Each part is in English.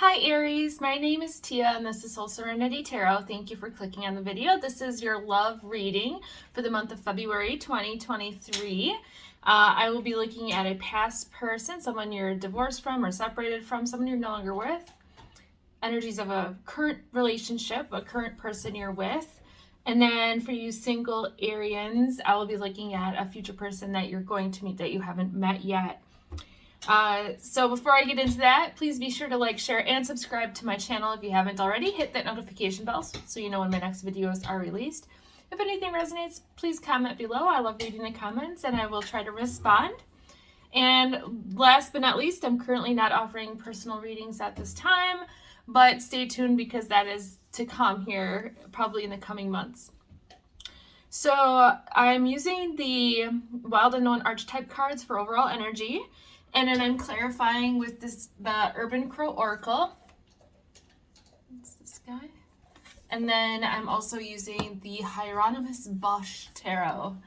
Hi Aries, my name is Tia and this is SoulSerenityTarot. Thank you for clicking on the video. This is your love reading for the month of February 2023. I will be looking at a past person, someone you're divorced from or separated from, someone you're no longer with, energies of a current relationship, a current person you're with. And then for you single Arians, I will be looking at a future person that you're going to meet that you haven't met yet. So before I get into that, please be sure to like, share, and subscribe to my channel if you haven't already. Hit that notification bell so you know when my next videos are released. If anything resonates, please comment below. I love reading the comments and I will try to respond. And last but not least, I'm currently not offering personal readings at this time, but stay tuned because that is to come here probably in the coming months. So I'm using the Wild Unknown Archetype cards for overall energy. And then I'm clarifying with the Urban Crow Oracle. That's this guy. And then I'm also using the Hieronymus Bosch Tarot.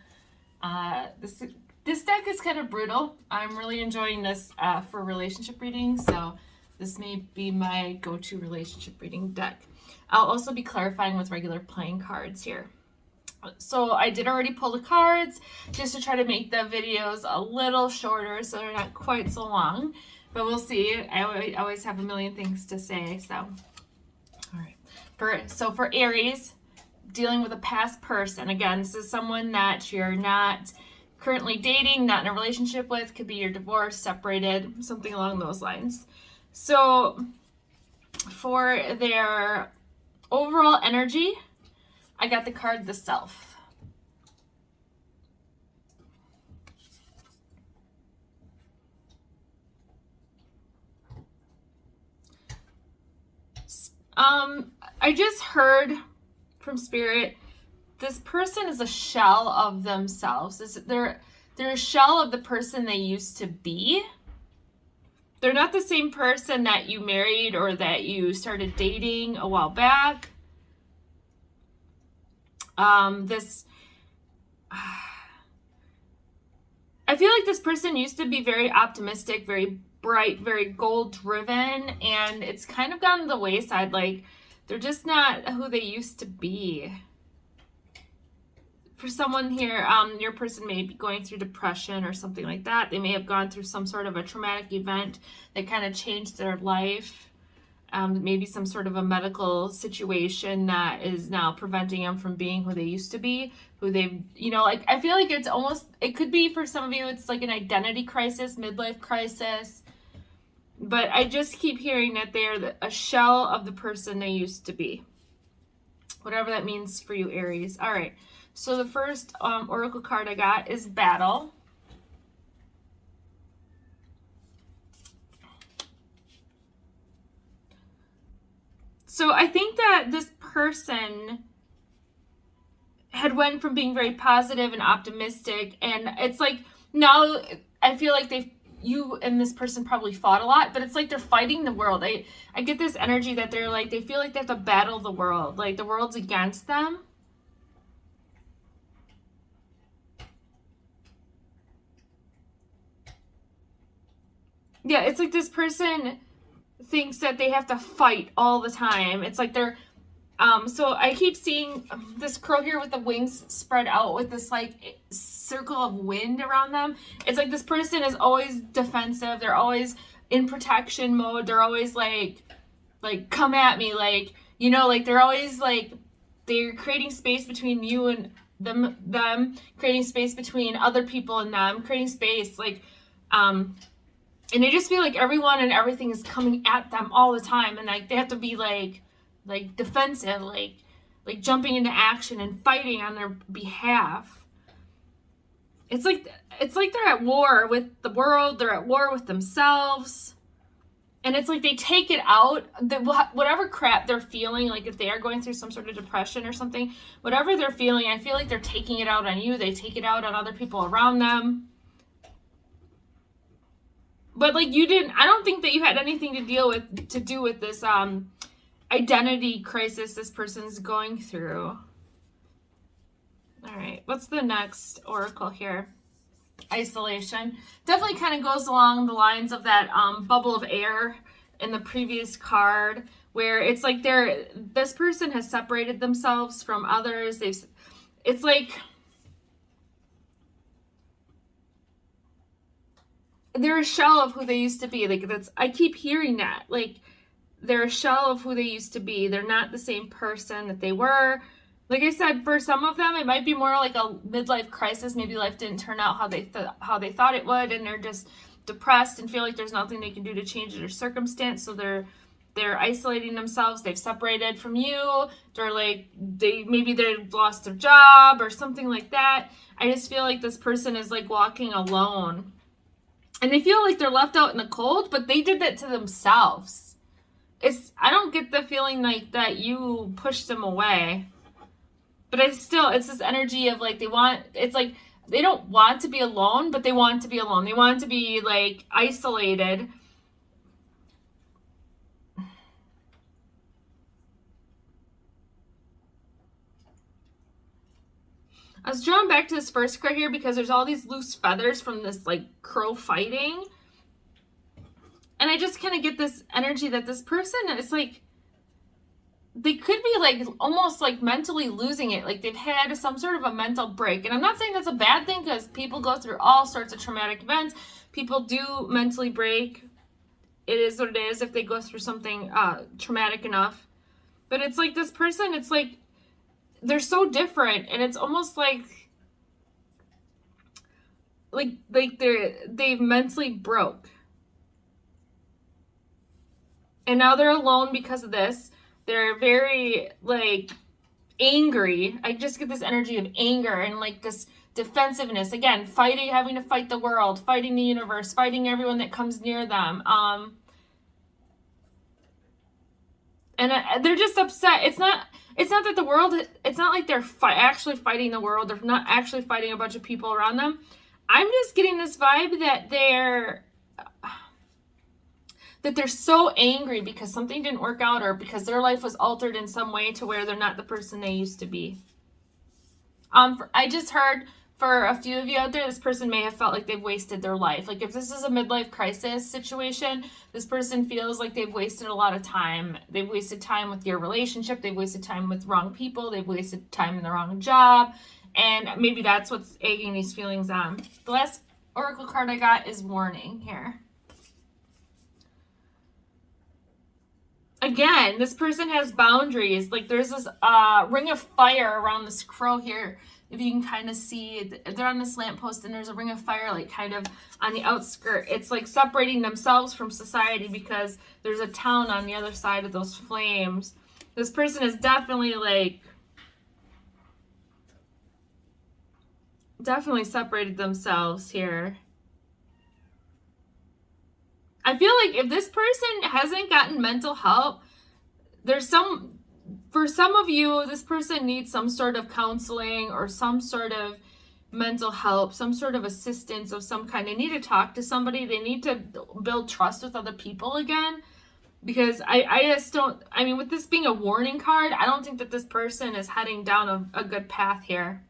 This deck is kind of brutal. I'm really enjoying this for relationship readings, so this may be my go-to relationship reading deck. I'll also be clarifying with regular playing cards here. So I did already pull the cards just to try to make the videos a little shorter so they're not quite so long, but we'll see. I always have a million things to say. So all right, for Aries, dealing with a past person. Again, this is someone that you're not currently dating, not in a relationship with. Could be you're divorced, separated, something along those lines. So for their overall energy, I got the card The Self. I just heard from Spirit, this person is a shell of themselves. They're a shell of the person they used to be. They're not the same person that you married or that you started dating a while back. I feel like this person used to be very optimistic, very bright, very goal driven, and it's kind of gone to the wayside. Like, they're just not who they used to be. For someone here, your person may be going through depression or something like that. They may have gone through some sort of a traumatic event that kind of changed their life. Maybe some sort of a medical situation that is now preventing them from being who they used to be, who they've, like, I feel like it could be for some of you, it's like an identity crisis, midlife crisis. But I just keep hearing that they're a shell of the person they used to be. Whatever that means for you, Aries. All right. So the first oracle card I got is Battle. So I think that this person had went from being very positive and optimistic, and it's like now I feel like you and this person probably fought a lot, but it's like they're fighting the world. I get this energy that they're like, they feel like they have to battle the world, like the world's against them. Yeah, it's like this person thinks that they have to fight all the time. It's like they're so I keep seeing this crow here with the wings spread out with this like circle of wind around them. It's like this person is always defensive. They're always in protection mode. They're always like come at me, like, like they're always like, they're creating space between you and them, creating space between other people and them, creating space like and I just feel like everyone and everything is coming at them all the time, and like they have to be like defensive, like jumping into action and fighting on their behalf. It's like they're at war with the world, they're at war with themselves. And it's like they take it out, whatever crap they're feeling, like if they are going through some sort of depression or something, whatever they're feeling, I feel like they're taking it out on you, they take it out on other people around them. But like I don't think that you had anything to do with this identity crisis this person's going through. All right, what's the next oracle here? Isolation. Definitely kind of goes along the lines of that bubble of air in the previous card, where it's like this person has separated themselves from others. It's like they're a shell of who they used to be. Like, I keep hearing that. Like, they're a shell of who they used to be. They're not the same person that they were. Like I said, for some of them, it might be more like a midlife crisis. Maybe life didn't turn out how they thought it would, and they're just depressed and feel like there's nothing they can do to change their circumstance. So they're isolating themselves. They've separated from you. They're like, maybe they've lost their job or something like that. I just feel like this person is like walking alone, and they feel like they're left out in the cold, but they did that to themselves. I don't get the feeling like that you pushed them away. But it's this energy of like, it's like they don't want to be alone, but they want to be alone. They want to be like isolated. I was drawn back to this first card here because there's all these loose feathers from this like crow fighting. And I just kind of get this energy that this person is like, they could be like almost like mentally losing it. Like they've had some sort of a mental break. And I'm not saying that's a bad thing, because people go through all sorts of traumatic events. People do mentally break. It is what it is if they go through something traumatic enough. But it's like this person, it's like they're so different, and it's almost like they've mentally broke. And now they're alone because of this. They're very, like, angry. I just get this energy of anger and, like, this defensiveness. Again, having to fight the world, fighting the universe, fighting everyone that comes near them. And they're just upset. It's not that the world, it's not like they're actually fighting the world. They're not actually fighting a bunch of people around them. I'm just getting this vibe that they're so angry because something didn't work out, or because their life was altered in some way to where they're not the person they used to be. I just heard for a few of you out there, this person may have felt like they've wasted their life. Like if this is a midlife crisis situation, this person feels like they've wasted a lot of time. They've wasted time with your relationship. They've wasted time with wrong people. They've wasted time in the wrong job. And maybe that's what's egging these feelings on. The last oracle card I got is warning here. Again, this person has boundaries. Like there's this ring of fire around this crow here. If you can kind of see, they're on this lamppost and there's a ring of fire like kind of on the outskirt. It's like separating themselves from society because there's a town on the other side of those flames. This person is definitely separated themselves here. I feel like if this person hasn't gotten mental help, for some of you, this person needs some sort of counseling or some sort of mental help, some sort of assistance of some kind. They need to talk to somebody. They need to build trust with other people again. Because I just don't, I mean, with this being a warning card, I don't think that this person is heading down a good path here.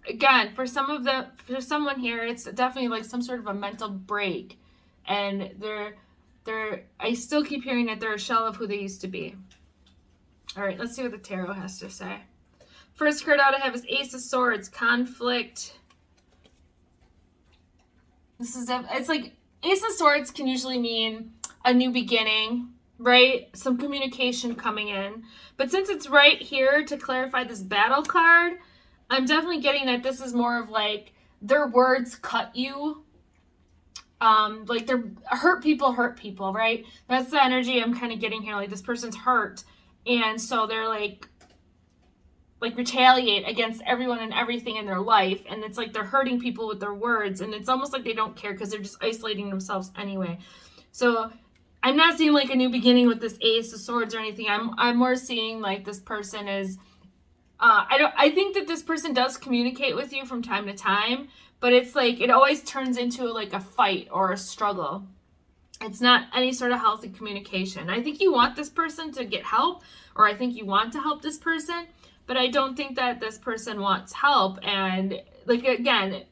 Again, for someone here, it's definitely like some sort of a mental break. And I still keep hearing that they're a shell of who they used to be. All right, let's see what the tarot has to say. First card out I have is Ace of Swords, conflict. It's like Ace of Swords can usually mean a new beginning, right? Some communication coming in. But since it's right here to clarify this battle card, I'm definitely getting that this is more of like their words cut you. Like they're hurt people, right? That's the energy I'm kind of getting here. Like this person's hurt, and so they're like retaliate against everyone and everything in their life, and it's like they're hurting people with their words, and it's almost like they don't care because they're just isolating themselves anyway. So I'm not seeing like a new beginning with this Ace of Swords or anything. I'm more seeing like this person is I think that this person does communicate with you from time to time, but it's like it always turns into like a fight or a struggle. It's not any sort of healthy communication. I think you want this person to get help, or I think you want to help this person, but I don't think that this person wants help. And like, again,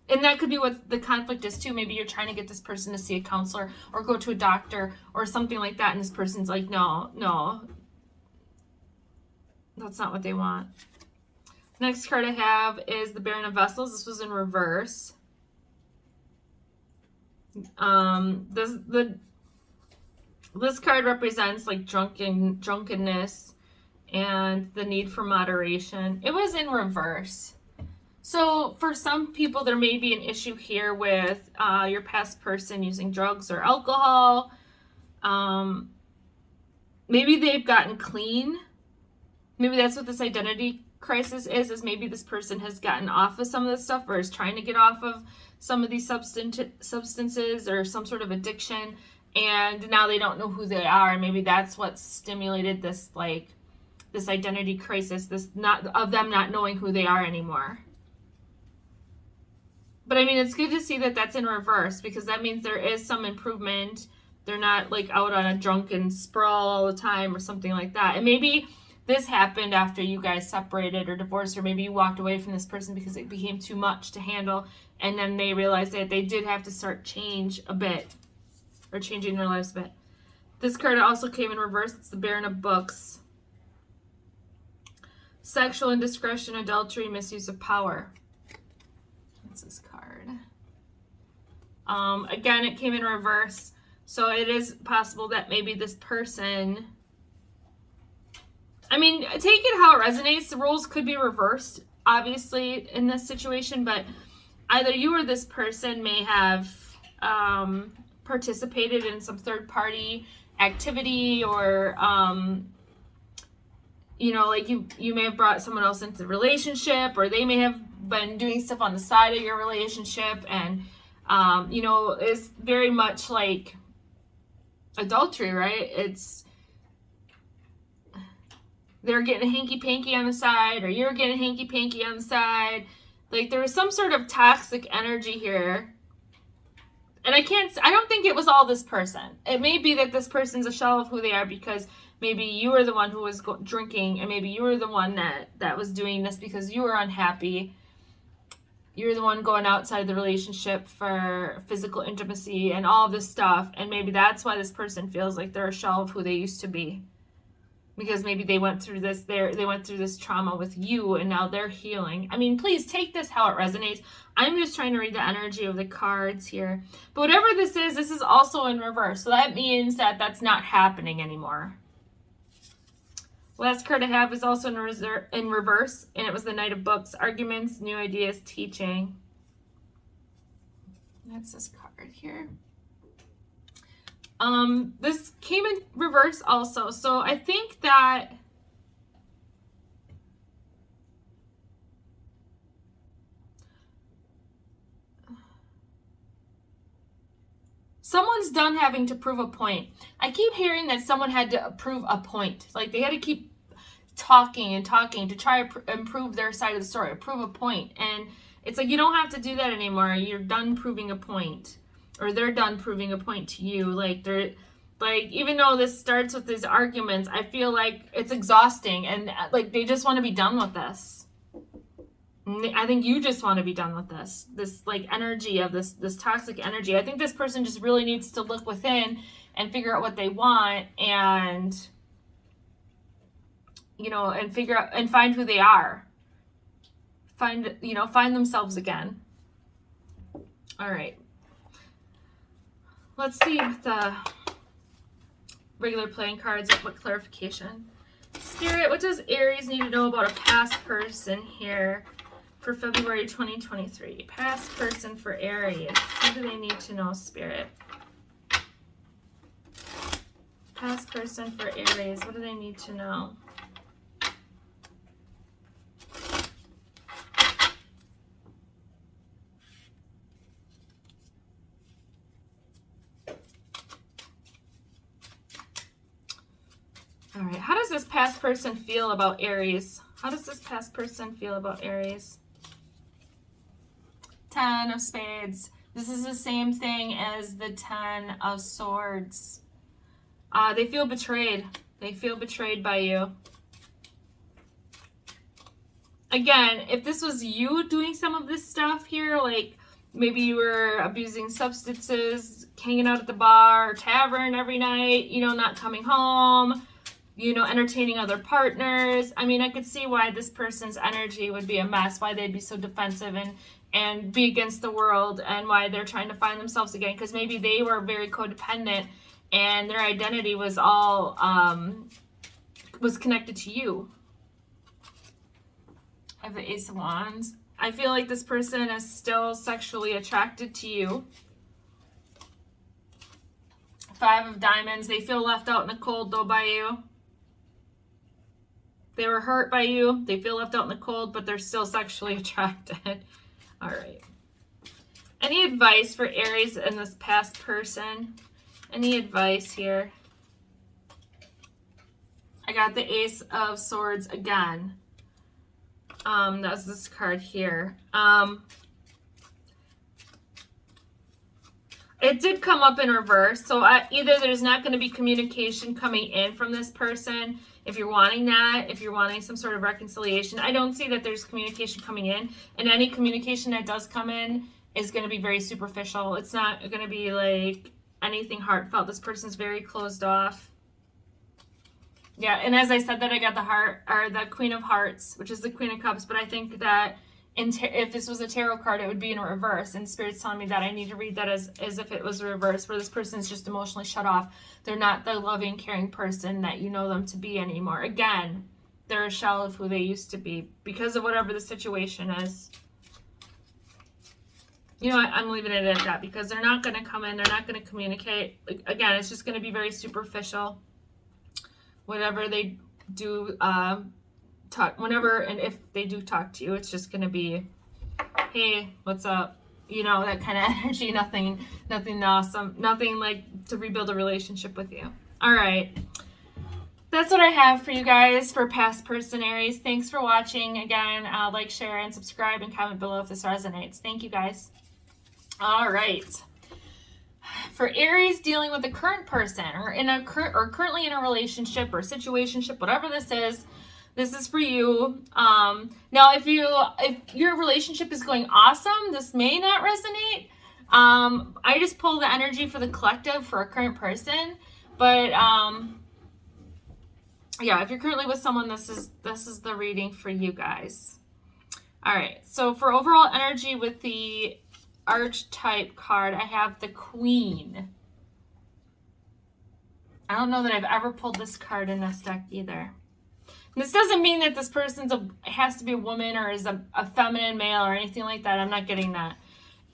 And that could be what the conflict is too. Maybe you're trying to get this person to see a counselor or go to a doctor or something like that. And this person's like, no, that's not what they want. Next card I have is the Baron of Vessels. This was in reverse. This card represents like drunkenness and the need for moderation. It was in reverse. So for some people, there may be an issue here with your past person using drugs or alcohol. Maybe they've gotten clean. Maybe that's what this identity crisis is maybe this person has gotten off of some of this stuff or is trying to get off of some of these substances or some sort of addiction, and now they don't know who they are. And maybe that's what stimulated this, like, this identity crisis, this of them not knowing who they are anymore. But I mean, it's good to see that that's in reverse, because that means there is some improvement. They're not like out on a drunken sprawl all the time or something like that. And maybe this happened after you guys separated or divorced, or maybe you walked away from this person because it became too much to handle, and then they realized that they did have to start changing their lives a bit. This card also came in reverse. It's the Baron of Books. Sexual indiscretion, adultery, misuse of power. That's this card. Again, it came in reverse. So it is possible that maybe this person, I mean, take it how it resonates. The roles could be reversed, obviously, in this situation, but either you or this person may have participated in some third-party activity, or, you know, like you may have brought someone else into the relationship, or they may have been doing stuff on the side of your relationship, and, you know, it's very much like adultery, right? It's, they're getting hanky-panky on the side, or you're getting hanky-panky on the side. Like, there was some sort of toxic energy here. And I don't think it was all this person. It may be that this person's a shell of who they are because maybe you were the one who was drinking, and maybe you were the one that was doing this because you were unhappy. You were the one going outside the relationship for physical intimacy and all of this stuff. And maybe that's why this person feels like they're a shell of who they used to be. Because maybe they went through this, they went through this trauma with you, and now they're healing. I mean, please take this how it resonates. I'm just trying to read the energy of the cards here. But whatever this is also in reverse. So that means that that's not happening anymore. Last card I have is also in reverse, and it was the Knight of Books. Arguments, new ideas, teaching. That's this card here. This came in reverse also. So I think that someone's done having to prove a point. I keep hearing that someone had to prove a point. Like, they had to keep talking and talking to try to improve their side of the story, prove a point. And it's like, you don't have to do that anymore. You're done proving a point. Or they're done proving a point to you. Like, even though this starts with these arguments, I feel like it's exhausting, and like they just want to be done with this. I think you just want to be done with this like energy of this toxic energy. I think this person just really needs to look within and figure out what they want, and, you know, and figure out and find who they are. Find themselves again. All right. Let's see if the regular playing cards, what clarification. Spirit, what does Aries need to know about a past person here for February 2023? Past person for Aries. What do they need to know, Spirit? Past person for Aries. What do they need to know? All right, how does this past person feel about Aries? How does this past person feel about Aries? 10 of Spades. This is the same thing as the 10 of Swords. They feel betrayed. They feel betrayed by you. Again, if this was you doing some of this stuff here, like maybe you were abusing substances, hanging out at the bar or tavern every night, you know, not coming home, you know, entertaining other partners. I mean, I could see why this person's energy would be a mess, why they'd be so defensive and be against the world, and why they're trying to find themselves again, because maybe they were very codependent and their identity was all was connected to you. I have the Ace of Wands. I feel like this person is still sexually attracted to you. Five of Diamonds. They feel left out in the cold though by you. They were hurt by you. They feel left out in the cold, but they're still sexually attracted. All right. Any advice for Aries and this past person? Any advice here? I got the Ace of Swords again. That's this card here. It did come up in reverse. So either there's not going to be communication coming in from this person, if you're wanting that, if you're wanting some sort of reconciliation. I don't see that there's communication coming in. And any communication that does come in is going to be very superficial. It's not going to be like anything heartfelt. This person's very closed off. Yeah, and as I said that, I got the heart, or the Queen of Hearts, which is the Queen of Cups. But I think that if this was a tarot card, it would be in reverse. And Spirit's telling me that I need to read that as if it was reverse, where this person's just emotionally shut off. They're not the loving, caring person that you know them to be anymore. Again, they're a shell of who they used to be because of whatever the situation is. You know what? I'm leaving it at that, because they're not going to come in. They're not going to communicate. Again, it's just going to be very superficial. Whatever they do, whenever and if they do talk to you, it's just going to be, hey, what's up? You know, that kind of energy. Nothing awesome. Nothing like to rebuild a relationship with you. All right. That's what I have for you guys for past person Aries. Thanks for watching. Again, like, share, and subscribe, and comment below if this resonates. Thank you guys. All right. For Aries dealing with a current person or currently in a relationship or situationship, whatever this is for you. Now, if your relationship is going awesome, this may not resonate. I just pull the energy for the collective for a current person, but yeah, if you're currently with someone, this is the reading for you guys. All right. So for overall energy with the archetype card, I have the Queen. I don't know that I've ever pulled this card in this deck either. This doesn't mean that this person's has to be a woman or is a feminine male or anything like that. I'm not getting that.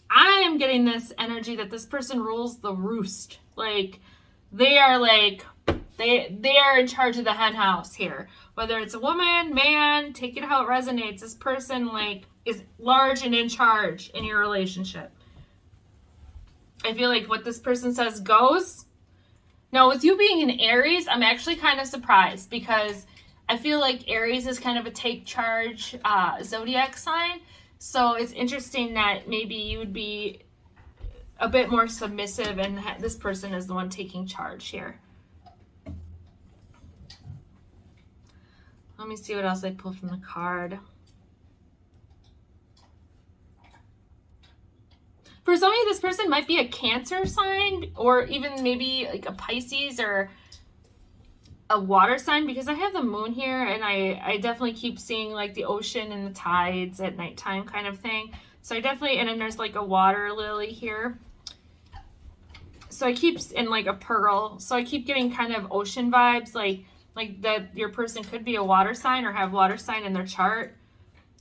I am getting this energy that this person rules the roost. Like they are in charge of the hen house here. Whether it's a woman, man, take it how it resonates. This person is large and in charge in your relationship. I feel like what this person says goes. Now, with you being an Aries, I'm actually kind of surprised, because I feel like Aries is kind of a take charge zodiac sign. So it's interesting that maybe you would be a bit more submissive and this person is the one taking charge here. Let me see what else I pulled from the card. For some of you, this person might be a Cancer sign, or even maybe like a Pisces or a water sign, because I have the moon here, and I definitely keep seeing like the ocean and the tides at nighttime kind of thing. So I definitely, and then there's like a water lily here. So I keep, in like a pearl. So I keep getting kind of ocean vibes, like that your person could be a water sign or have water sign in their chart.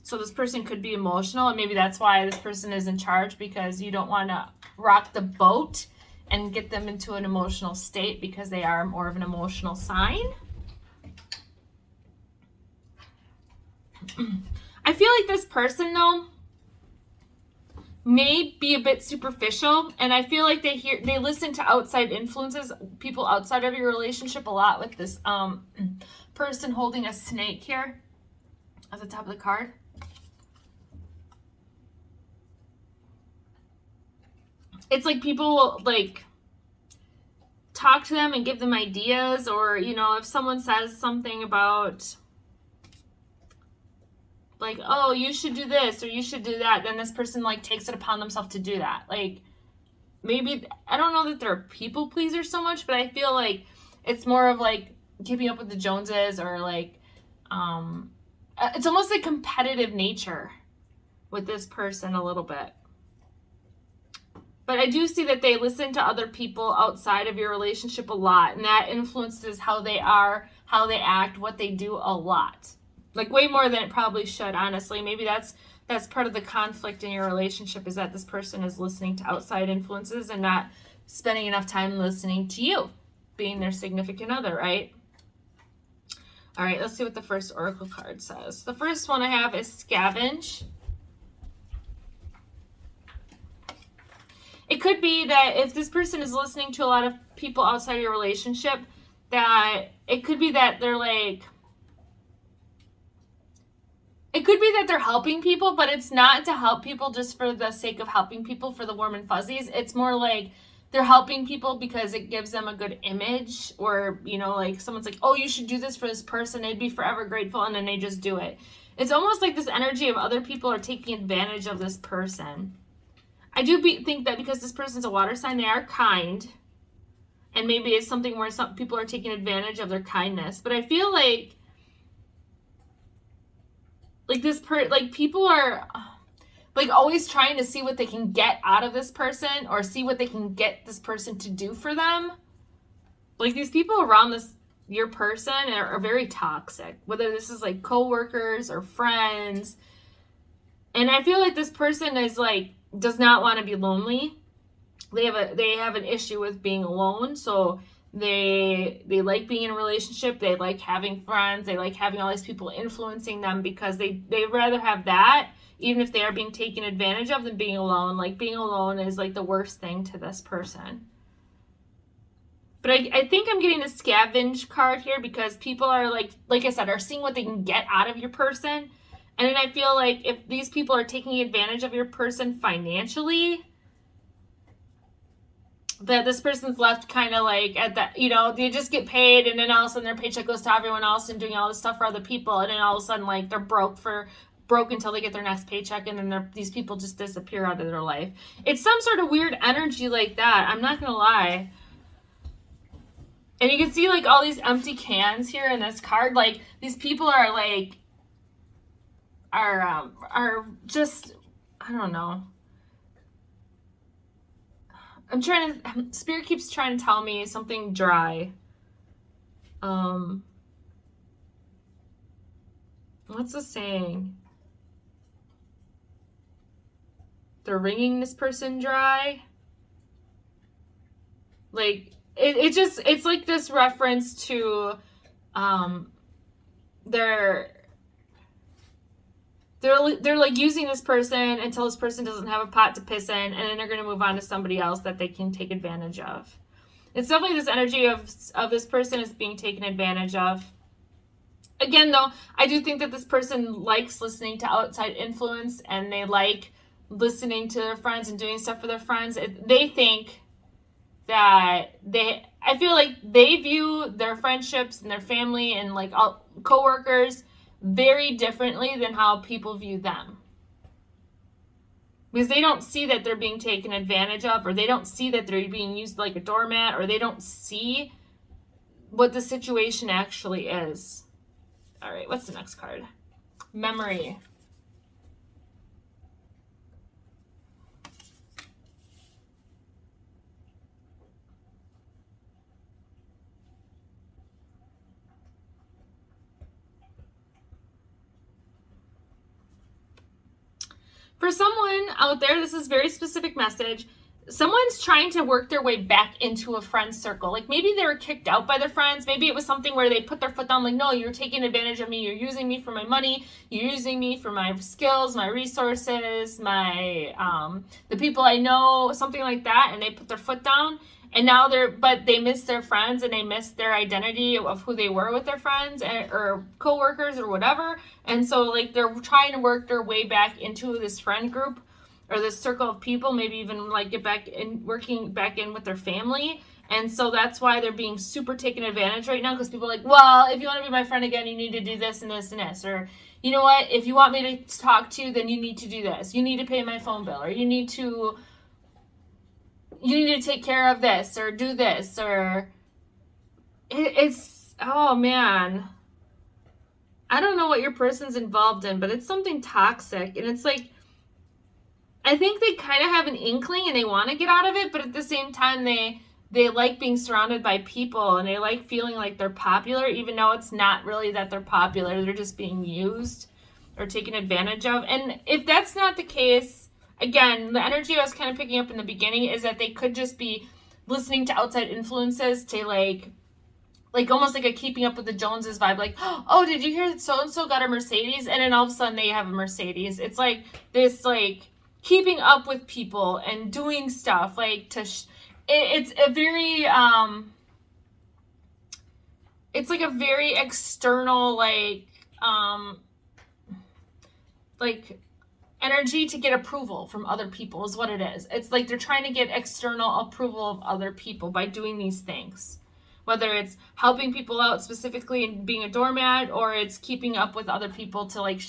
So this person could be emotional, and maybe that's why this person is in charge, because you don't want to rock the boat and get them into an emotional state, because they are more of an emotional sign. I feel like this person, though, may be a bit superficial, and I feel like they listen to outside influences, people outside of your relationship a lot, with this person holding a snake here at the top of the card. It's like people will like talk to them and give them ideas, or, you know, if someone says something about, like, oh, you should do this or you should do that, then this person like takes it upon themselves to do that. Like, maybe, I don't know that they're a people pleaser so much, but I feel like it's more of like keeping up with the Joneses, or like, it's almost like competitive nature with this person a little bit. But I do see that they listen to other people outside of your relationship a lot, and that influences how they are, how they act, what they do a lot. Like way more than it probably should, honestly. Maybe that's part of the conflict in your relationship, is that this person is listening to outside influences and not spending enough time listening to you, being their significant other, right? All right, let's see what the first oracle card says. The first one I have is Scavenge. It could be that if this person is listening to a lot of people outside of your relationship, that it could be that they're like, it could be that they're helping people, but it's not to help people just for the sake of helping people for the warm and fuzzies. It's more like they're helping people because it gives them a good image, or, you know, like someone's like, oh, you should do this for this person. They'd be forever grateful. And then they just do it. It's almost like this energy of other people are taking advantage of this person. I do think that because this person's a water sign, they are kind. And maybe it's something where some people are taking advantage of their kindness. But I feel like people are like always trying to see what they can get out of this person, or see what they can get this person to do for them. Like, these people around your person are very toxic, whether this is like coworkers or friends. And I feel like this person is like, does not want to be lonely. They have an issue with being alone. So they like being in a relationship. They like having friends. They like having all these people influencing them, because they rather have that, even if they are being taken advantage of, than being alone. Like, being alone is like the worst thing to this person. But I think I'm getting a scavenge card here, because people are like I said, are seeing what they can get out of your person. And then I feel like if these people are taking advantage of your person financially, that this person's left kind of like at that, you know, they just get paid, and then all of a sudden their paycheck goes to everyone else and doing all this stuff for other people. And then all of a sudden, like, they're broke until they get their next paycheck, and then these people just disappear out of their life. It's some sort of weird energy like that. I'm not going to lie. And you can see like all these empty cans here in this card. Like, these people are like, are just, I don't know. Spirit keeps trying to tell me something dry. What's the saying? They're wringing this person dry. Like, it's like this reference to, they're like using this person until this person doesn't have a pot to piss in, and then they're going to move on to somebody else that they can take advantage of. It's definitely this energy of this person is being taken advantage of. Again, though, I do think that this person likes listening to outside influence, and they like listening to their friends and doing stuff for their friends. They think that I feel like they view their friendships and their family and like all coworkers very differently than how people view them, because they don't see that they're being taken advantage of, or they don't see that they're being used like a doormat, or they don't see what the situation actually is. All right, what's the next card? Memory. For someone out there, this is a very specific message. Someone's trying to work their way back into a friend circle. Like, maybe they were kicked out by their friends. Maybe it was something where they put their foot down, like, no, you're taking advantage of me. You're using me for my money. You're using me for my skills, my resources, my the people I know, something like that. And they put their foot down. And now they miss their friends, and they miss their identity of who they were with their friends or coworkers or whatever. And so, like, they're trying to work their way back into this friend group or this circle of people, maybe even like get back in, working back in with their family. And so that's why they're being super taken advantage right now, because people are like, well, if you want to be my friend again, you need to do this and this and this. Or, you know what, if you want me to talk to you, then you need to do this. You need to pay my phone bill, or you need to take care of this, or do this, or it's, oh man. I don't know what your person's involved in, but it's something toxic. And it's like, I think they kind of have an inkling and they want to get out of it, but at the same time, they like being surrounded by people, and they like feeling like they're popular, even though it's not really that they're popular. They're just being used or taken advantage of. And if that's not the case, again, the energy I was kind of picking up in the beginning is that they could just be listening to outside influences to like almost like a Keeping Up with the Joneses vibe. Like, oh, did you hear that so-and-so got a Mercedes? And then all of a sudden they have a Mercedes. It's like this, like, keeping up with people and doing stuff like to it's a very it's like a very external like energy to get approval from other people is what it is. It's like they're trying to get external approval of other people by doing these things, whether it's helping people out specifically and being a doormat, or it's keeping up with other people to like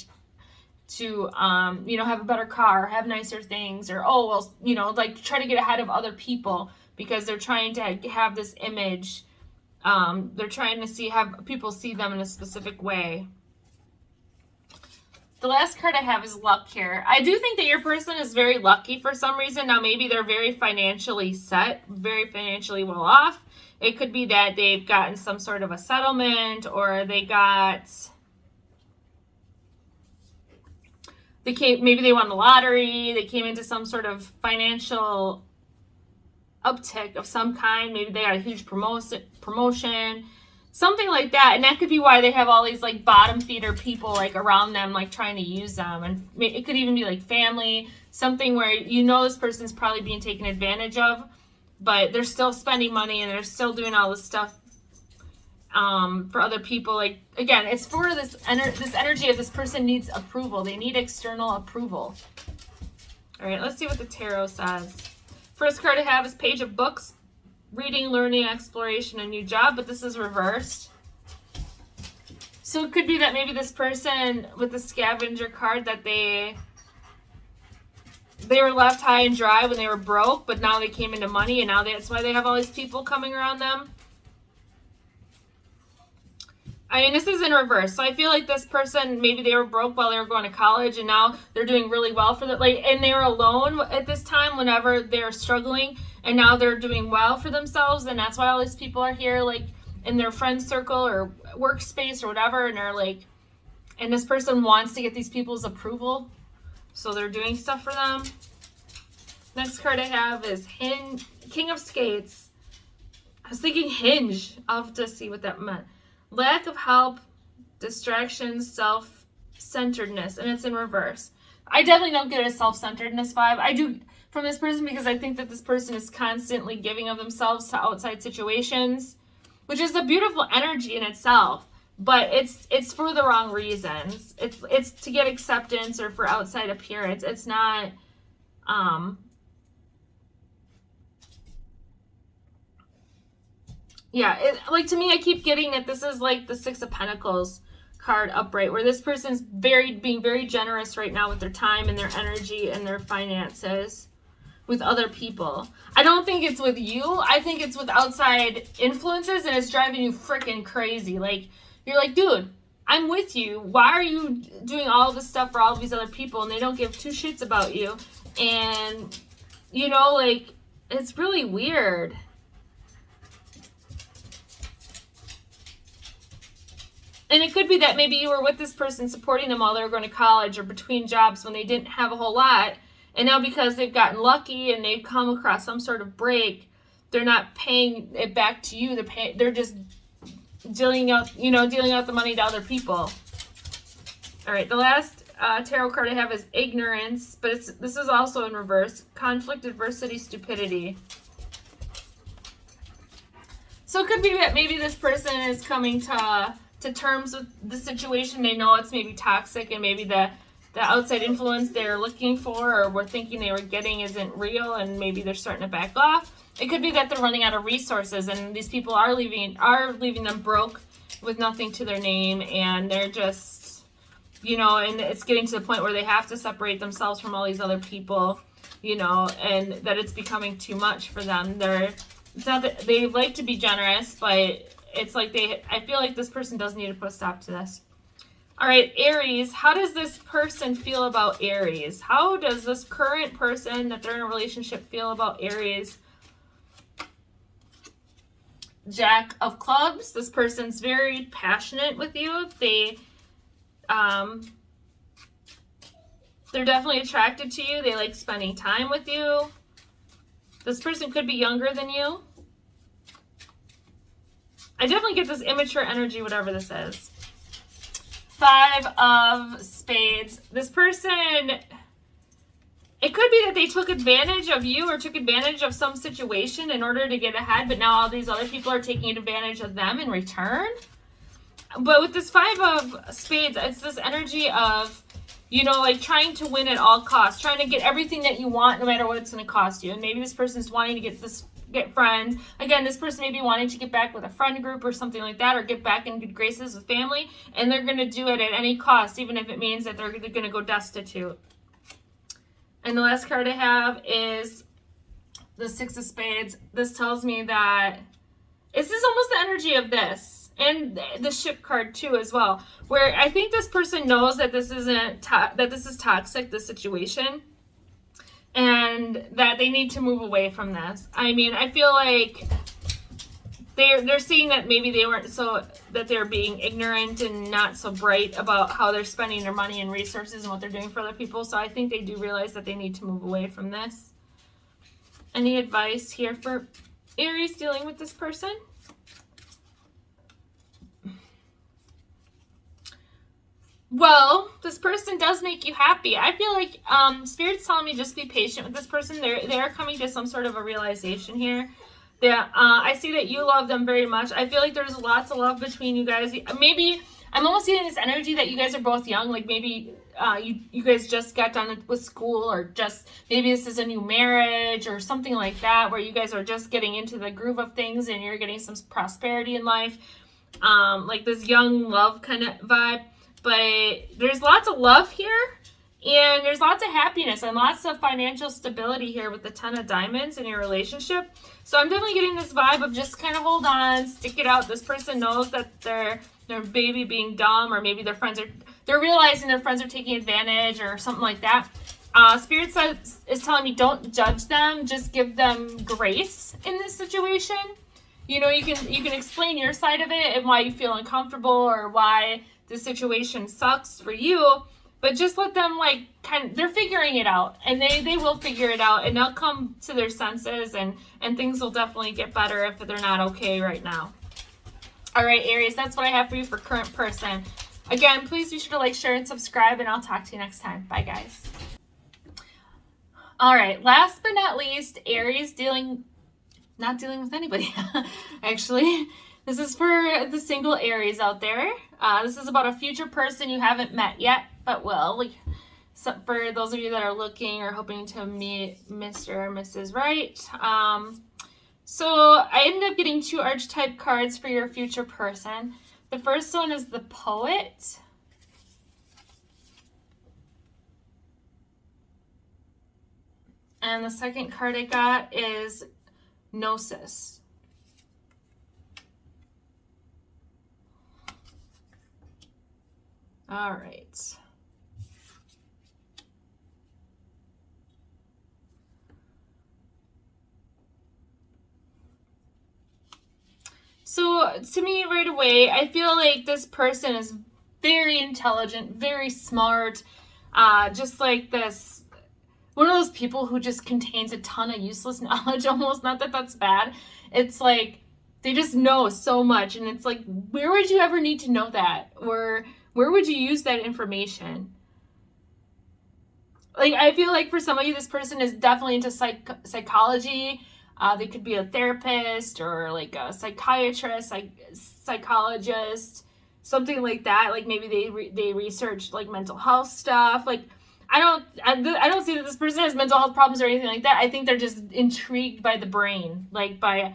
have a better car, have nicer things, or like try to get ahead of other people because they're trying to have this image. They're trying to have people see them in a specific way. The last card I have is luck here. I do think that your person is very lucky for some reason. Now, maybe they're very financially set, very financially well off. It could be that they've gotten some sort of a settlement, or maybe they won the lottery. They came into some sort of financial uptick of some kind. Maybe they got a huge promotion, something like that. And that could be why they have all these like bottom feeder people like around them, like trying to use them. And it could even be like family, something where this person's probably being taken advantage of, but they're still spending money and they're still doing all this stuff for other people. Like, again, it's for this energy of this person needs approval. They need external approval. All right, let's see what the tarot says. First card I have is Page of Books, reading, learning, exploration, a new job, but this is reversed. So it could be that maybe this person with the scavenger card, that they were left high and dry when they were broke, but now they came into money, and now that's why they have all these people coming around them. I mean, this is in reverse. So I feel like this person, maybe they were broke while they were going to college, and now they're doing really well for them. And they were alone at this time whenever they're struggling, and now they're doing well for themselves. And that's why all these people are here, like in their friend circle or workspace or whatever. And they're like, and this person wants to get these people's approval, so they're doing stuff for them. Next card I have is King of Skates. I was thinking Hinge. I'll have to see what that meant. Lack of help, distractions, self-centeredness, and it's in reverse. I definitely don't get a self-centeredness vibe. I do from this person, because I think that this person is constantly giving of themselves to outside situations, which is a beautiful energy in itself, but it's for the wrong reasons. It's to get acceptance or for outside appearance. It's not like, to me, I keep getting that this is like the Six of Pentacles card upright, where this person's being very generous right now with their time and their energy and their finances with other people. I don't think it's with you. I think it's with outside influences, and it's driving you freaking crazy. Like, you're like, dude, I'm with you. Why are you doing all this stuff for all of these other people, and they don't give two shits about you? And, like, it's really weird. And it could be that maybe you were with this person supporting them while they were going to college or between jobs when they didn't have a whole lot. And now because they've gotten lucky and they've come across some sort of break, they're not paying it back to you. They're just dealing out the money to other people. All right, the last tarot card I have is Ignorance, but this is also in reverse. Conflict, adversity, stupidity. So it could be that maybe this person is coming to terms with the situation. They know it's maybe toxic, and maybe the outside influence they're looking for or were thinking they were getting isn't real, and maybe they're starting to back off. It could be that they're running out of resources, and these people are leaving them broke with nothing to their name, and they're just, you know, and it's getting to the point where they have to separate themselves from all these other people, you know, and that it's becoming too much for them. It's not that they like to be generous, but it's like I feel like this person does need to put a stop to this. All right, Aries, how does this person feel about Aries? How does this current person that they're in a relationship feel about Aries? Jack of Clubs. This person's very passionate with you. They're definitely attracted to you. They like spending time with you. This person could be younger than you. I definitely get this immature energy, whatever this is. 5 of Spades. This person, it could be that they took advantage of you or took advantage of some situation in order to get ahead, but now all these other people are taking advantage of them in return. But with this 5 of Spades, it's this energy of, you know, like trying to win at all costs, trying to get everything that you want no matter what it's going to cost you. And maybe this person's wanting to get friends. Again, this person may be wanting to get back with a friend group or something like that, or get back in good graces with family, and they're going to do it at any cost, even if it means that they're going to go destitute. And the last card I have is the 6 of Spades. This tells me that this is almost the energy of this. And the Ship card too as well, where I think this person knows that this isn't that this is toxic, this situation, and that they need to move away from this. I mean, I feel like they're seeing that maybe they weren't that they're being ignorant and not so bright about how they're spending their money and resources and what they're doing for other people. So I think they do realize that they need to move away from this. Any advice here for Aries dealing with this person? Well, this person does make you happy. I feel like Spirit's telling me just be patient with this person. They're coming to some sort of a realization here. I see that you love them very much. I feel like there's lots of love between you guys. Maybe I'm almost getting this energy that you guys are both young. Like maybe you guys just got done with school, or just maybe this is a new marriage or something like that, where you guys are just getting into the groove of things and you're getting some prosperity in life. Like this young love kind of vibe. But there's lots of love here, and there's lots of happiness and lots of financial stability here with the 10 of Diamonds in your relationship. So I'm definitely getting this vibe of just kind of hold on, stick it out. This person knows that their baby being dumb, or maybe they're realizing their friends are taking advantage or something like that. Spirit is telling me don't judge them, just give them grace in this situation. You know, you can explain your side of it and why you feel uncomfortable or why the situation sucks for you, but just let them they're figuring it out, and they will figure it out, and they'll come to their senses, and things will definitely get better if they're not okay right now. All right, Aries, that's what I have for you for current person. Again, please be sure to like, share, and subscribe, and I'll talk to you next time. Bye, guys. All right, last but not least, Aries not dealing with anybody. Actually, this is for the single Aries out there. This is about a future person you haven't met yet, but will. So for those of you that are looking or hoping to meet Mr. or Mrs. Right. So I ended up getting 2 archetype cards for your future person. The first one is the Poet. And the second card I got is Gnosis. All right. So to me right away, I feel like this person is very intelligent, very smart, just like this, one of those people who just contains a ton of useless knowledge almost. Not that that's bad. It's like they just know so much, and it's like, where would you ever need to know that? Or where would you use that information? Like, I feel like for some of you, this person is definitely into psychology. They could be a therapist or like a psychiatrist, psychologist. something like that. Like maybe they research like mental health stuff. Like I don't see that this person has mental health problems or anything like that. I think they're just intrigued by the brain, like by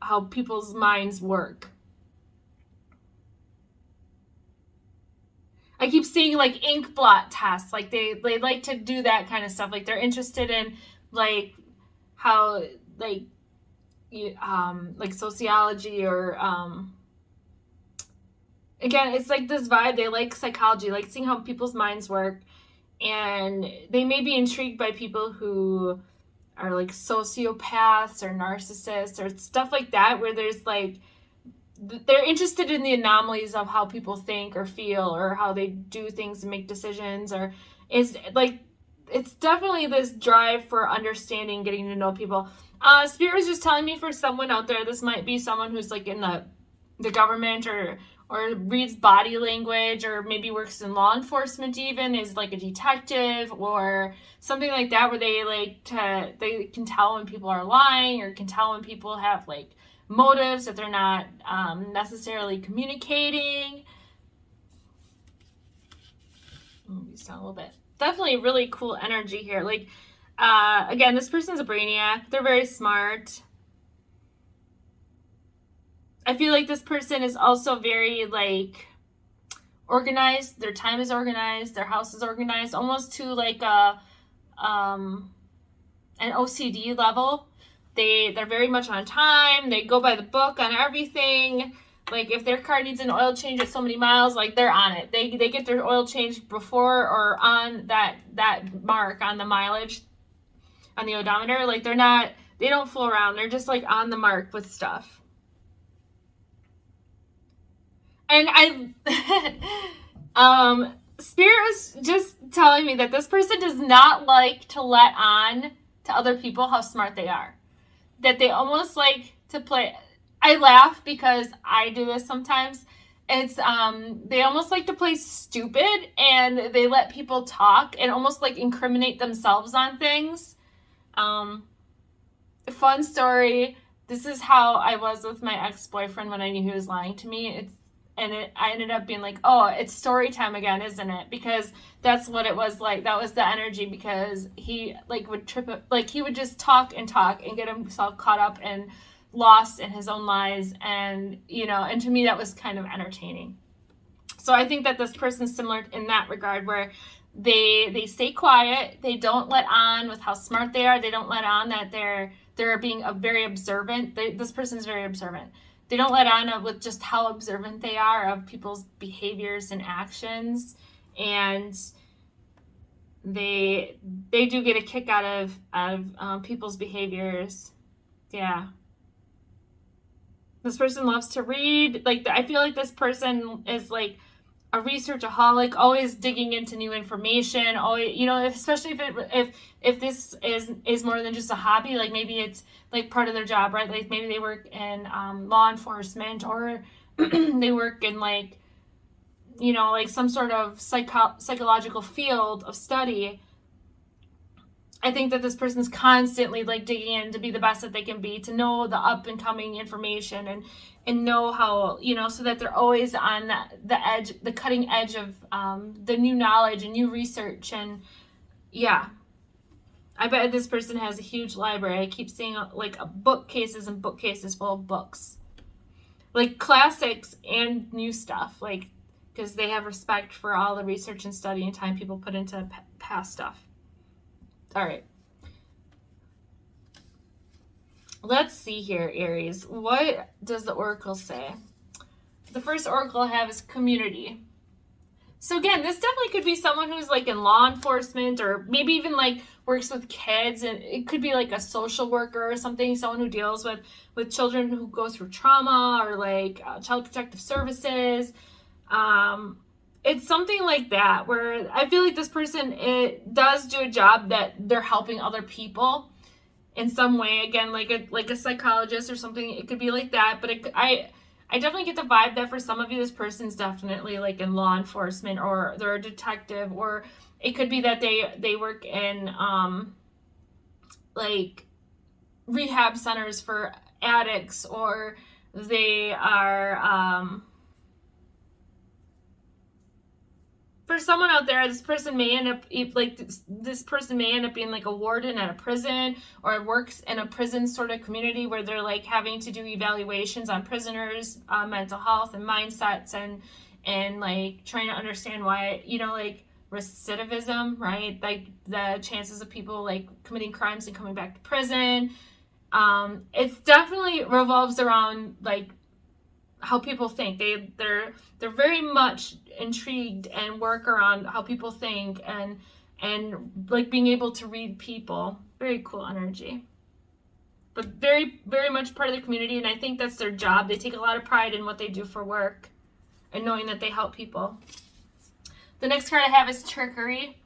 how people's minds work. I keep seeing like ink blot tests. Like they like to do that kind of stuff. Like they're interested in like how like sociology or again, it's like this vibe. They like psychology, like seeing how people's minds work, and they may be intrigued by people who are like sociopaths or narcissists or stuff like that, where there's like they're interested in the anomalies of how people think or feel or how they do things and make decisions, or is like it's definitely this drive for understanding, getting to know people. Spirit was just telling me for someone out there, this might be someone who's like in the government or reads body language, or maybe works in law enforcement, even is like a detective or something like that, where they can tell when people are lying, or can tell when people have like motives that they're not necessarily communicating. Just a little bit. Definitely really cool energy here. Like again, this person's a brainiac. They're very smart. I feel like this person is also very like organized. Their time is organized. Their house is organized, almost to like an OCD level. They're very much on time. They go by the book on everything. Like if their car needs an oil change at so many miles, like they're on it. They get their oil changed before or on that mark on the mileage on the odometer. Like they don't fool around. They're just like on the mark with stuff. And Spirit was just telling me that this person does not like to let on to other people how smart they are. That they almost like to play. I laugh because I do this sometimes. It's they almost like to play stupid, and they let people talk and almost like incriminate themselves on things. Fun story. This is how I was with my ex-boyfriend when I knew he was lying to me. I ended up being like, oh, it's story time again, isn't it? Because that's what it was like. That was the energy, because he like would trip up, like he would just talk and get himself caught up and lost in his own lies. And, and to me, that was kind of entertaining. So I think that this person's similar in that regard, where they stay quiet. They don't let on with how smart they are. They don't let on that they're being very observant. This person's very observant. They don't let on with just how observant they are of people's behaviors and actions, and they do get a kick out of people's behaviors. Yeah. This person loves to read. Like I feel like this person is like a researchaholic, always digging into new information. Always, especially if this is more than just a hobby. Like maybe it's like part of their job, right? Like maybe they work in law enforcement, or they work in like some sort of psychological field of study. I think that this person's constantly like digging in to be the best that they can be, to know the up and coming information and know how, so that they're always on the edge, the cutting edge of the new knowledge and new research. And yeah, I bet this person has a huge library. I keep seeing like bookcases and bookcases full of books, like classics and new stuff, like because they have respect for all the research and study and time people put into past stuff. All right. Let's see here, Aries. What does the oracle say? The first oracle I have is community. So again, this definitely could be someone who's like in law enforcement, or maybe even like works with kids, and it could be like a social worker or something, someone who deals with children who go through trauma, or like child protective services. It's something like that, where I feel like this person, it does do a job that they're helping other people in some way. Again, like a psychologist or something. It could be like that, but I definitely get the vibe that for some of you, this person's definitely like in law enforcement, or they're a detective, or it could be that they work in like rehab centers for addicts, or they are for someone out there, this person may end up like this person may end up being like a warden at a prison, or works in a prison sort of community where they're like having to do evaluations on prisoners' mental health and mindsets, and like trying to understand why, you know, like recidivism, right? Like the chances of people like committing crimes and coming back to prison. It's definitely revolves around like how people think. They're very much intrigued and work around how people think, and like being able to read people. Very cool energy, but very, very much part of the community, and I think that's their job. They take a lot of pride in what they do for work and knowing that they help people. The next card I have is trickery.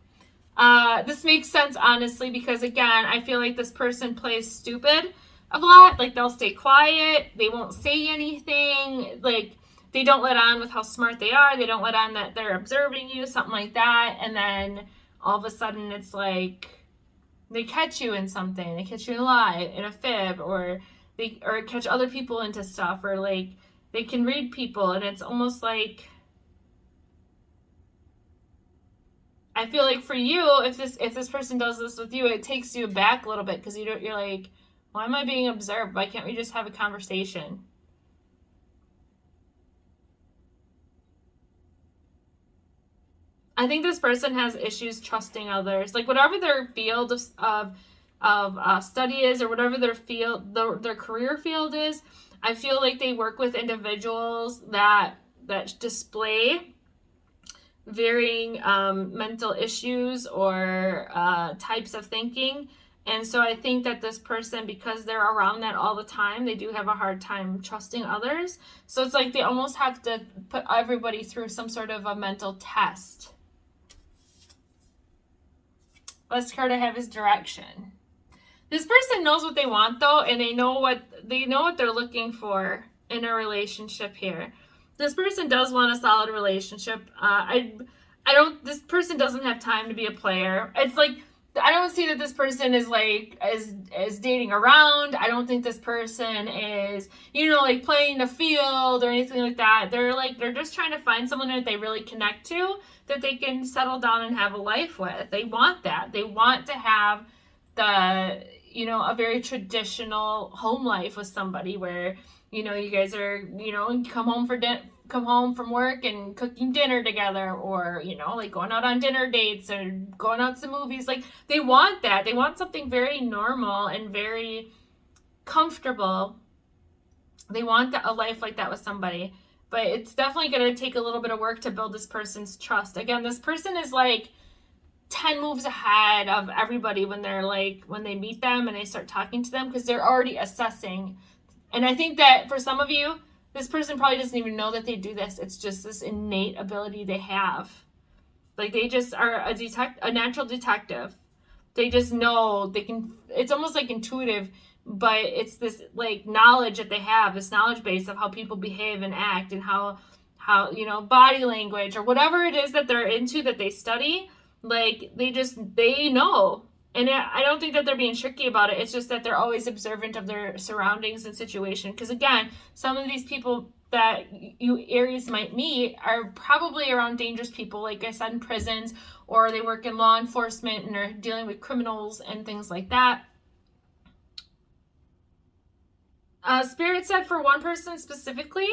This makes sense, honestly, because again, I feel like this person plays stupid a lot. Like they'll stay quiet, they won't say anything, like they don't let on with how smart they are, they don't let on that they're observing you, something like that, and then all of a sudden it's like they catch you in something, they catch you in a lie, in a fib, or they catch other people into stuff, or like they can read people, and it's almost like, I feel like for you, if this person does this with you, it takes you back a little bit, because you're like, why am I being observed? Why can't we just have a conversation? I think this person has issues trusting others. Like whatever their field of study is, or whatever their field, their career field is, I feel like they work with individuals that display varying mental issues or types of thinking. And so I think that this person, because they're around that all the time, they do have a hard time trusting others. So it's like they almost have to put everybody through some sort of a mental test. Last card I have is direction. This person knows what they want, though, and they know what they're looking for in a relationship here. This person does want a solid relationship. This person doesn't have time to be a player. It's like, I don't see that this person is like is dating around. I don't think this person is, you know, like playing the field or anything like that. They're just trying to find someone that they really connect to, that they can settle down and have a life with. They want that. They want to have the, you know, a very traditional home life with somebody where, you know, you guys are, you know, come home from work and cooking dinner together, or, you know, like going out on dinner dates or going out to movies. Like they want that. They want something very normal and very comfortable. They want a life like that with somebody, but it's definitely going to take a little bit of work to build this person's trust. Again, this person is like 10 moves ahead of everybody when they meet them and they start talking to them, because they're already assessing. And I think that for some of you, this person probably doesn't even know that they do this. It's just this innate ability they have. Like they just are a natural detective. They just know they can, it's almost like intuitive, but it's this like knowledge that they have, this knowledge base of how people behave and act, and how, you know, body language or whatever it is that they're into, that they study. Like they know. And I don't think that they're being tricky about it. It's just that they're always observant of their surroundings and situation. Because again, some of these people that you Aries might meet are probably around dangerous people, like I said, in prisons, or they work in law enforcement and are dealing with criminals and things like that. Spirit said for one person specifically,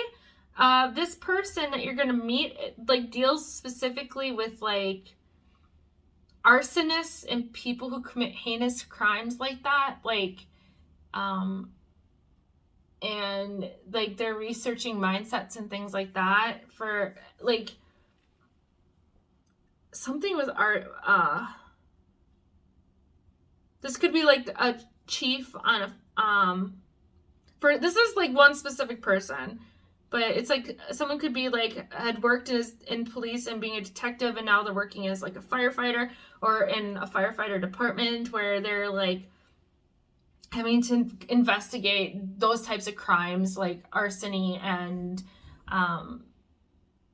this person that you're going to meet like deals specifically with like arsonists and people who commit heinous crimes like that, like and like they're researching mindsets and things like that for like something with art. This could be like a chief on a for this is like one specific person, but it's like someone could be like had worked in police and being a detective, and now they're working as like a firefighter or in a firefighter department where they're like having to investigate those types of crimes like arson and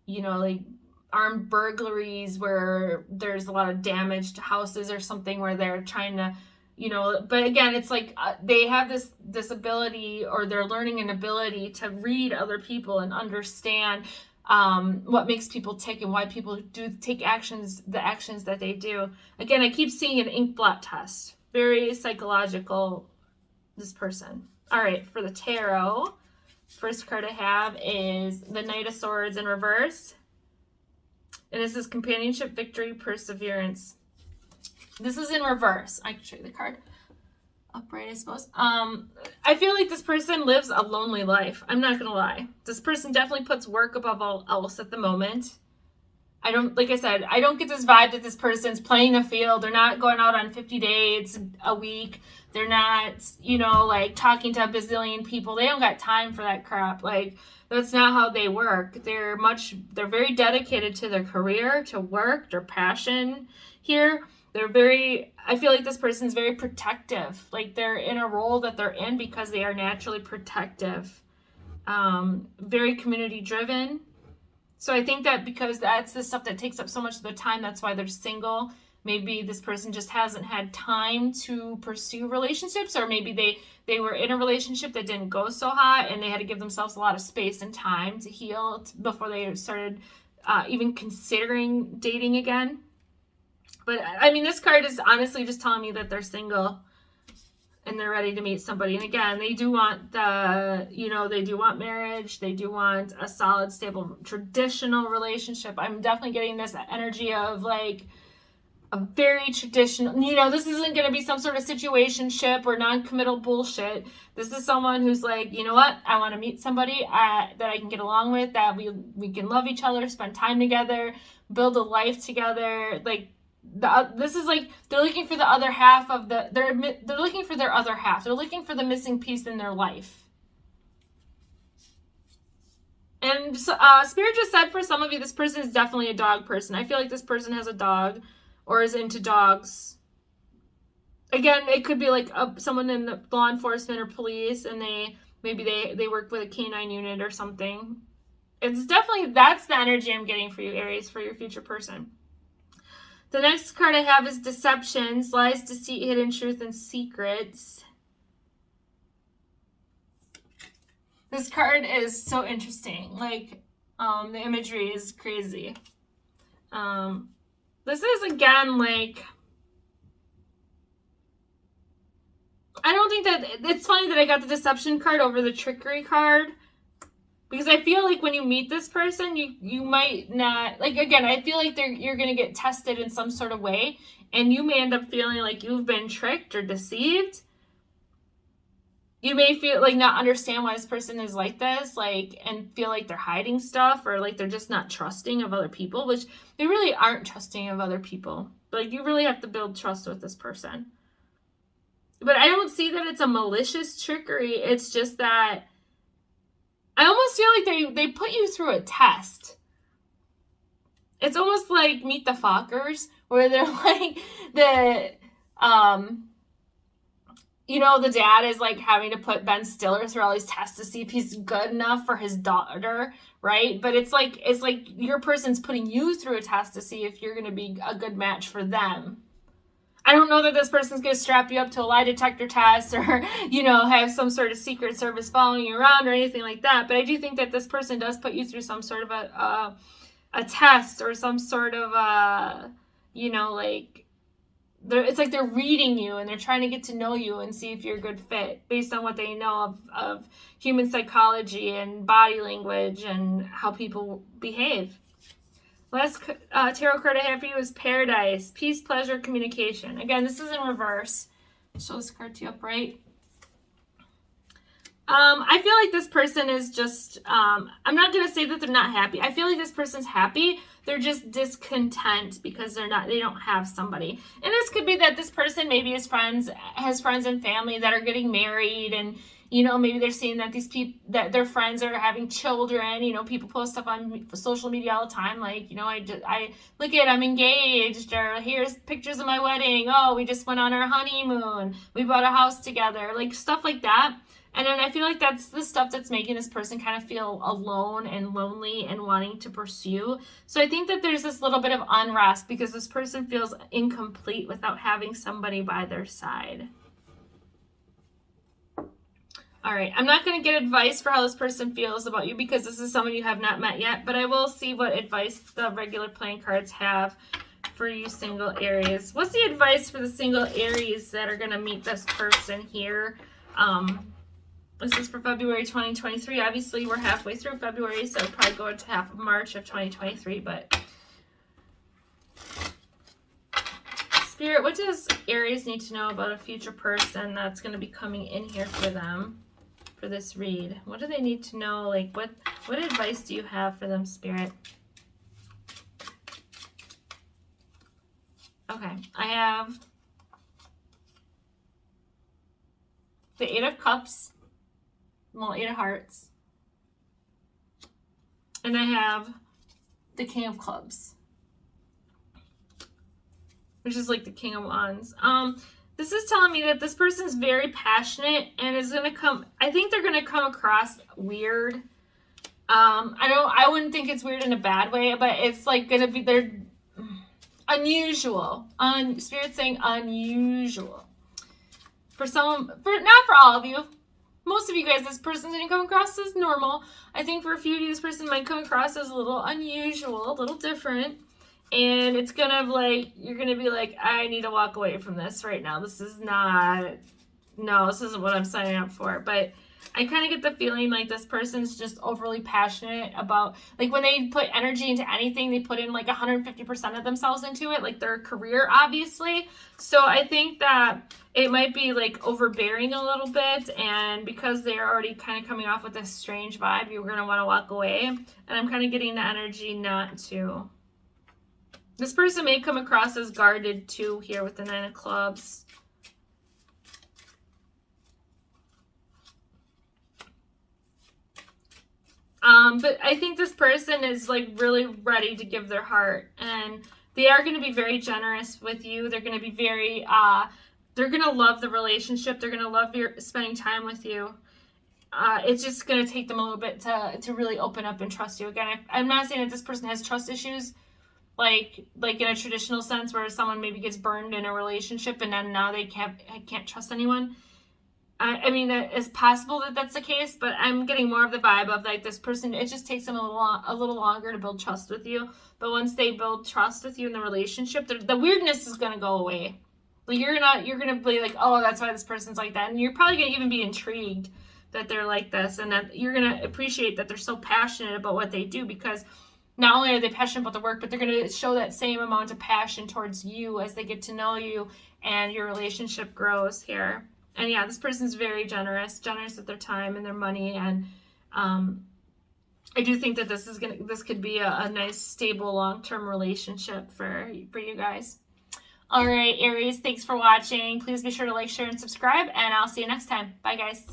you know, like armed burglaries where there's a lot of damage to houses or something, where they're trying to, you know, but again, it's like they have this ability, or they're learning an ability to read other people and understand what makes people tick and why people do take actions, the actions that they do. Again, I keep seeing an ink blot test. Very psychological, this person. All right, for the tarot, first card I have is the Knight of Swords in reverse. And this is companionship, victory, perseverance. This is in reverse. I can show you the card. Upright, I suppose. I feel like this person lives a lonely life. I'm not gonna lie. This person definitely puts work above all else at the moment. I don't, like I said, I don't get this vibe that this person's playing the field. They're not going out on 50 dates a week. They're not, you know, like talking to a bazillion people. They don't got time for that crap. Like, that's not how they work. They're very dedicated to their career, to work, their passion here. I feel like this person's very protective. Like, they're in a role that they're in because they are naturally protective. Very community driven. So I think that because that's the stuff that takes up so much of their time, that's why they're single. Maybe this person just hasn't had time to pursue relationships, or maybe they were in a relationship that didn't go so hot and they had to give themselves a lot of space and time to heal before they started even considering dating again. But I mean, this card is honestly just telling me that they're single and they're ready to meet somebody. And again, they do want they do want marriage. They do want a solid, stable, traditional relationship. I'm definitely getting this energy of like a very traditional, this isn't going to be some sort of situationship or non-committal bullshit. This is someone who's like, you know what? I want to meet somebody that I can get along with, that we can love each other, spend time together, build a life together. Like, this is like they're looking for the other half of they're looking for their other half. They're looking for the missing piece in their life. And Spirit just said for some of you, this person is definitely a dog person. I feel like this person has a dog or is into dogs. Again, it could be like someone in the law enforcement or police, and they work with a canine unit or something. It's definitely, that's the energy I'm getting for you, Aries, for your future person. The next card I have is deceptions, lies, deceit, hidden truth, and secrets. This card is so interesting. Like, the imagery is crazy. This is, again, like, I don't think that, it's funny that I got the deception card over the trickery card. Because I feel like when you meet this person, you might not, like, again, I feel like you're going to get tested in some sort of way. And you may end up feeling like you've been tricked or deceived. You may feel like not understand why this person is like this, like, and feel like they're hiding stuff, or like they're just not trusting of other people, which they really aren't trusting of other people. Like, you really have to build trust with this person. But I don't see that it's a malicious trickery. It's just that I almost feel like they put you through a test. It's almost like Meet the Fockers, where they're like the dad is like having to put Ben Stiller through all these tests to see if he's good enough for his daughter, right? But it's like your person's putting you through a test to see if you're going to be a good match for them. I don't know that this person's going to strap you up to a lie detector test or, have some sort of secret service following you around or anything like that. But I do think that this person does put you through some sort of a test or some sort of, it's like they're reading you and they're trying to get to know you and see if you're a good fit based on what they know of human psychology and body language and how people behave. Last tarot card I have for you is Paradise, peace, pleasure, communication. Again, this is in reverse. I'll show this card to you upright. I feel like this person is just, I'm not going to say that they're not happy. I feel like this person's happy. They're just discontent because they don't have somebody. And this could be that this person maybe has friends and family that are getting married, and maybe they're seeing that that their friends are having children. People post stuff on social media all the time, like, I look at, I'm engaged, or here's pictures of my wedding. Oh, we just went on our honeymoon. We bought a house together, like stuff like that. And then I feel like that's the stuff that's making this person kind of feel alone and lonely and wanting to pursue. So I think that there's this little bit of unrest because this person feels incomplete without having somebody by their side. All right, I'm not going to get advice for how this person feels about you because this is someone you have not met yet, but I will see what advice the regular playing cards have for you single Aries. What's the advice for the single Aries that are going to meet this person here? This is for February 2023. Obviously, we're halfway through February, so it'll probably go into half of March of 2023, but Spirit, what does Aries need to know about a future person that's going to be coming in here for them for this read? What do they need to know? Like, what advice do you have for them, Spirit? Okay, I have the Eight of Cups, well, Eight of Hearts, and I have the King of Clubs, which is like the King of Wands. This is telling me that this person's very passionate and is going to come, I think they're going to come across weird. I wouldn't think it's weird in a bad way, but it's like going to be, they're unusual. Spirit's saying unusual. For some, not for all of you. Most of you guys, this person's going to come across as normal. I think for a few of you, this person might come across as a little unusual, a little different. And it's going to like, you're going to be like, I need to walk away from this right now. This is not, no, this isn't what I'm signing up for. But I kind of get the feeling like this person's just overly passionate about, like when they put energy into anything, they put in like 150% of themselves into it, like their career, obviously. So I think that it might be like overbearing a little bit. And because they're already kind of coming off with this strange vibe, you're going to want to walk away. And I'm kind of getting the energy not to. This person may come across as guarded too here with the Nine of Clubs. But I think this person is like really ready to give their heart, and they are going to be very generous with you. They're going to be very, they're going to love the relationship. They're going to love spending time with you. It's just going to take them a little bit to really open up and trust you. Again, I'm not saying that this person has trust issues, like in a traditional sense where someone maybe gets burned in a relationship and then now they can't trust anyone. I mean, it's possible that that's the case, but I'm getting more of the vibe of like this person, it just takes them a little longer to build trust with you. But once they build trust with you in the relationship, the weirdness is going to go away. Like you're going to be like, oh, that's why this person's like that. And you're probably going to even be intrigued that they're like this, and that you're going to appreciate that they're so passionate about what they do, because not only are they passionate about the work, but they're going to show that same amount of passion towards you as they get to know you and your relationship grows here. And yeah, this person's very generous with their time and their money. And I do think that this could be a nice, stable, long-term relationship for you guys. All right, Aries, thanks for watching. Please be sure to like, share, and subscribe, and I'll see you next time. Bye, guys.